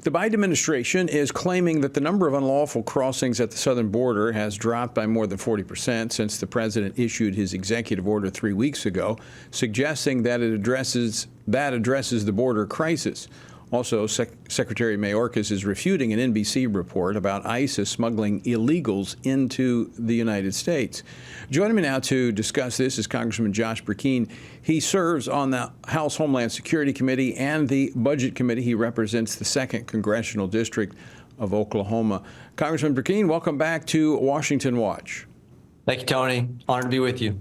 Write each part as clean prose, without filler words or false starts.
The Biden administration is claiming that the number of unlawful crossings at the southern border has dropped by more than 40% since the president issued his executive order 3 weeks ago, suggesting that it addresses the border crisis. Also, Secretary Mayorkas is refuting an NBC report about ISIS smuggling illegals into the United States. Joining me now to discuss this is Congressman Josh Brecheen. He serves on the House Homeland Security Committee and the Budget Committee. He represents the 2nd Congressional District of Oklahoma. Congressman Brecheen, welcome back to Washington Watch. Thank you, Tony. Honored to be with you.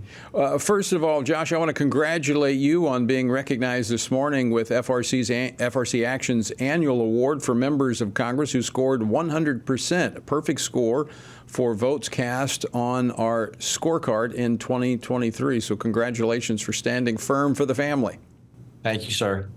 First of all, Josh, I want to congratulate you on being recognized this morning with FRC Action's annual award for members of Congress who scored 100%, a perfect score for votes cast on our scorecard in 2023. So congratulations for standing firm for the family. Thank you, sir.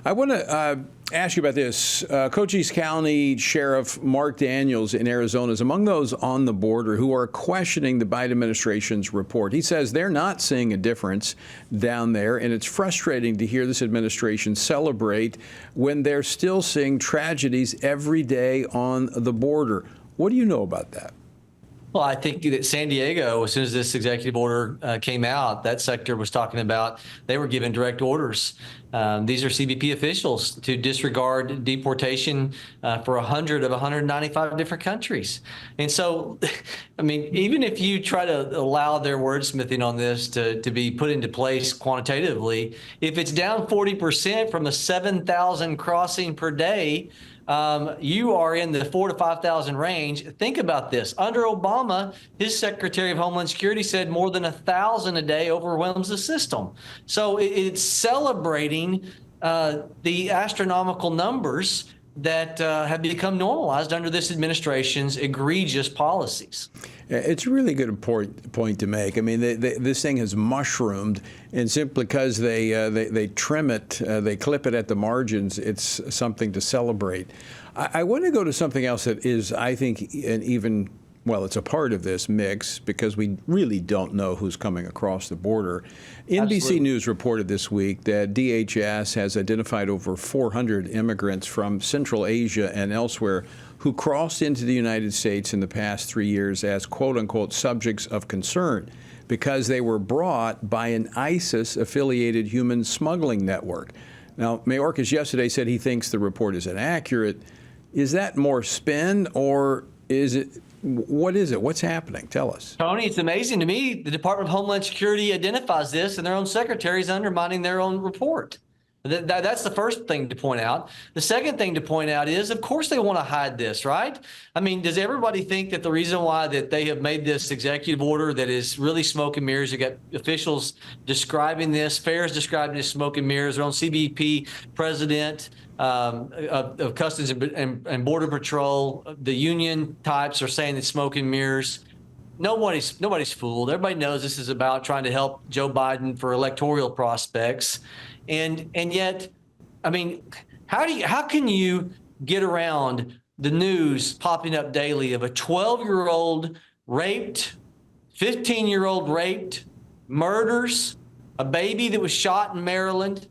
I want to ask you about this. Cochise County Sheriff Mark Daniels in Arizona is among those on the border who are questioning the Biden administration's report. He says they're not seeing a difference down there, and it's frustrating to hear this administration celebrate when they're still seeing tragedies every day on the border. What do you know about that? Well, I think that San Diego, as soon as this executive order came out, that sector was talking about they were given direct orders. These are CBP officials to disregard deportation for 100 of 195 different countries. And so, I mean, even if you try to allow their wordsmithing on this to be put into place quantitatively, if it's down 40% from a 7,000 crossing per day, you are in the 4,000 to 5,000 range. Think about this. Under Obama, his Secretary of Homeland Security said more than 1,000 a day overwhelms the system. So it's celebrating the astronomical numbers that have become normalized under this administration's egregious policies. It's a really good point to make. I mean, this thing has mushroomed, and simply because they trim it, they clip it at the margins, it's something to celebrate. I want to go to something else that is, I think, it's a part of this mix because we really don't know who's coming across the border. NBC News reported this week that DHS has identified over 400 immigrants from Central Asia and elsewhere who crossed into the United States in the past 3 years as quote-unquote subjects of concern because they were brought by an ISIS-affiliated human smuggling network. Now, Mayorkas yesterday said he thinks the report is inaccurate. Is that more spin, or is it? What is it? What's happening? Tell us. Tony, it's amazing to me. The Department of Homeland Security identifies this, and their own secretary is undermining their own report. That's the first thing to point out. The second thing to point out is, of course, they want to hide this, right? I mean, does everybody think that the reason why that they have made this executive order that is really smoke and mirrors? You got officials describing this, FAIR's describing this smoke and mirrors. Their own CBP president of Customs and Border Patrol, the union types are saying it's smoke and mirrors. Nobody's fooled. Everybody knows this is about trying to help Joe Biden for electoral prospects. And yet, I mean, how can you get around the news popping up daily of a 12-year-old raped, 15-year-old raped, murders, a baby that was shot in Maryland?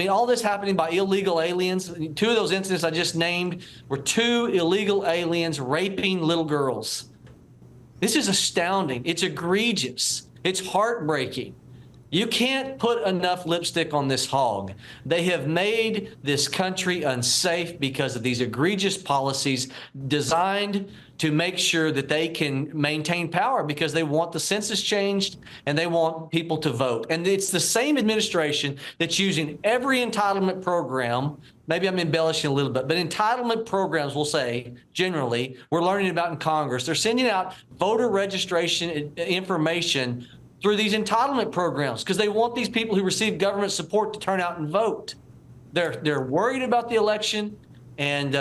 All this happening by illegal aliens. 2 of those incidents I just named were 2 illegal aliens raping little girls. This is astounding. It's egregious. It's heartbreaking. You can't put enough lipstick on this hog. They have made this country unsafe because of these egregious policies designed to make sure that they can maintain power because they want the census changed and they want people to vote. And it's the same administration that's using every entitlement program. Maybe I'm embellishing a little bit, but entitlement programs, we'll say, generally, we're learning about in Congress. They're sending out voter registration information through these entitlement programs because they want these people who receive government support to turn out and vote. They're worried about the election, and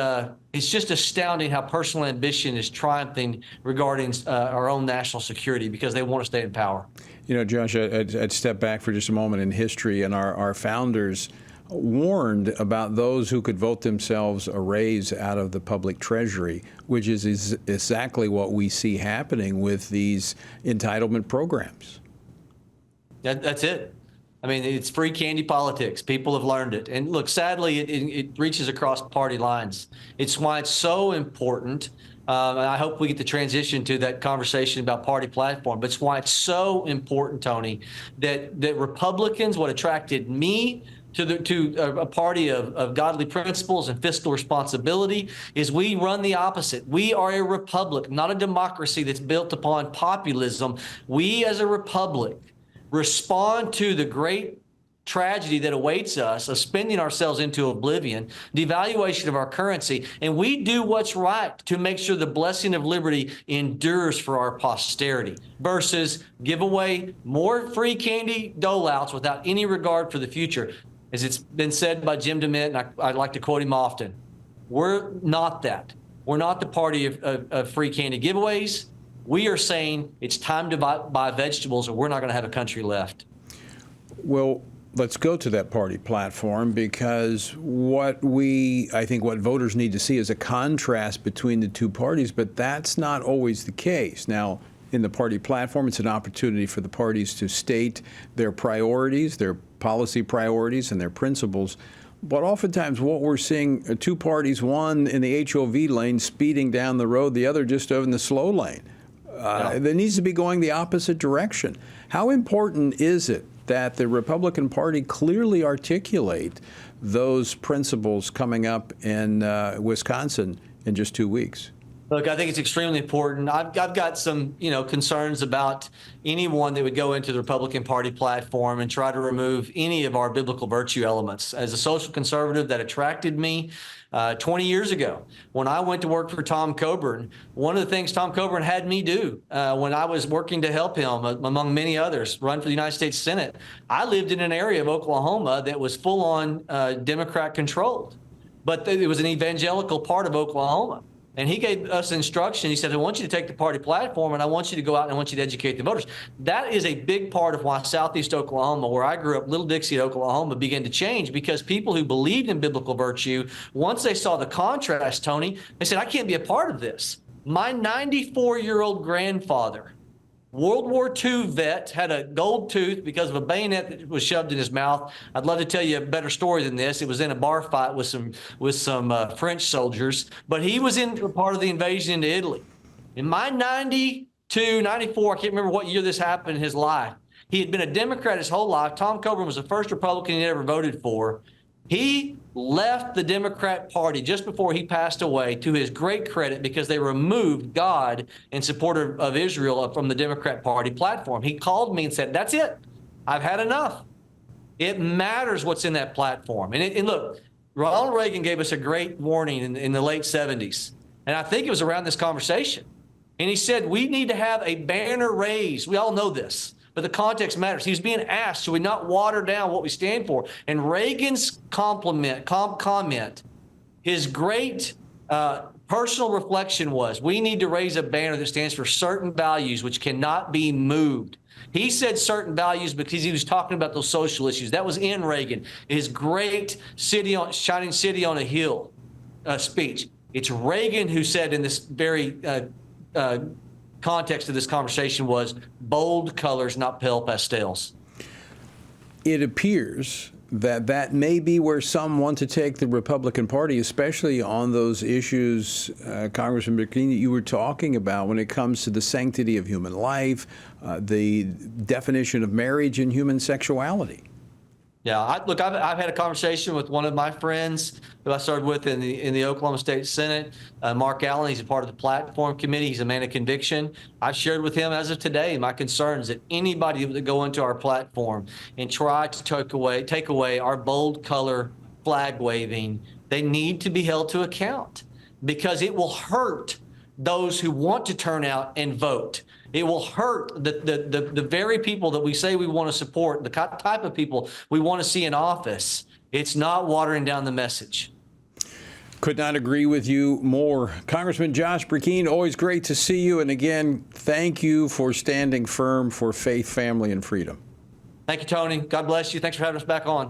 it's just astounding how personal ambition is triumphing regarding our own national security because they want to stay in power. You know, Josh, I'd step back for just a moment in history, and our founders warned about those who could vote themselves a raise out of the public treasury, which is exactly what we see happening with these entitlement programs. That's it. I mean, it's free candy politics. People have learned it. And look, sadly, it reaches across party lines. It's why it's so important. And I hope we get to transition to that conversation about party platform. But it's why it's so important, Tony, that Republicans, what attracted me to a party of godly principles and fiscal responsibility, is we run the opposite. We are a republic, not a democracy that's built upon populism. We, as a republic, respond to the great tragedy that awaits us of spending ourselves into oblivion, devaluation of our currency, and we do what's right to make sure the blessing of liberty endures for our posterity, versus give away more free candy dole-outs without any regard for the future. As it's been said by Jim DeMint, and I like to quote him often, we're not that. We're not the party of free candy giveaways. We are saying it's time to buy vegetables, or we're not going to have a country left. Well, let's go to that party platform, because I think what voters need to see is a contrast between the two parties, but that's not always the case. Now, in the party platform, it's an opportunity for the parties to state their priorities, their policy priorities, and their principles. But oftentimes what we're seeing are two parties, one in the HOV lane speeding down the road, the other just over in the slow lane. There needs to be going the opposite direction. How important is it that the Republican Party clearly articulate those principles coming up in Wisconsin in just 2 weeks? Look, I think it's extremely important. I've got some, concerns about anyone that would go into the Republican Party platform and try to remove any of our biblical virtue elements. As a social conservative, that attracted me 20 years ago when I went to work for Tom Coburn. One of the things Tom Coburn had me do when I was working to help him, among many others, run for the United States Senate, I lived in an area of Oklahoma that was full-on Democrat controlled, but it was an evangelical part of Oklahoma. And he gave us instruction. He said, I want you to take the party platform, and I want you to go out and I want you to educate the voters. That is a big part of why Southeast Oklahoma, where I grew up, Little Dixie, Oklahoma, began to change, because people who believed in biblical virtue, once they saw the contrast, Tony, they said, I can't be a part of this. My 94-year-old grandfather, World War II vet, had a gold tooth because of a bayonet that was shoved in his mouth. I'd love to tell you a better story than this. It was in a bar fight with some French soldiers, but he was in part of the invasion into Italy. In my 92, 94, I can't remember what year this happened in his life. He had been a Democrat his whole life. Tom Coburn was the first Republican he ever voted for. He left the Democrat Party just before he passed away, to his great credit, because they removed God in support of Israel from the Democrat Party platform. He called me and said, that's it. I've had enough. It matters what's in that platform. And look, Ronald Reagan gave us a great warning in the late 70s. And I think it was around this conversation. And he said, we need to have a banner raised. We all know this, but the context matters. He was being asked, should we not water down what we stand for? And Reagan's comment, his great personal reflection was, we need to raise a banner that stands for certain values which cannot be moved. He said certain values because he was talking about those social issues. That was in Reagan, his great shining city on a hill speech. It's Reagan who said in this very context of this conversation was bold colors, not pale pastels. It appears that may be where some want to take the Republican Party, especially on those issues, Congressman Brecheen, that you were talking about when it comes to the sanctity of human life, the definition of marriage and human sexuality. Yeah, I've had a conversation with one of my friends who I served with in the Oklahoma State Senate, Mark Allen. He's a part of the platform committee. He's a man of conviction. I've shared with him as of today my concerns that anybody that go into our platform and try to take away our bold color flag waving, they need to be held to account, because it will hurt those who want to turn out and vote. It will hurt the very people that we say we want to support, the type of people we want to see in office. It's not watering down the message. Could not agree with you more. Congressman Josh Brecheen, always great to see you. And again, thank you for standing firm for faith, family, and freedom. Thank you, Tony. God bless you. Thanks for having us back on.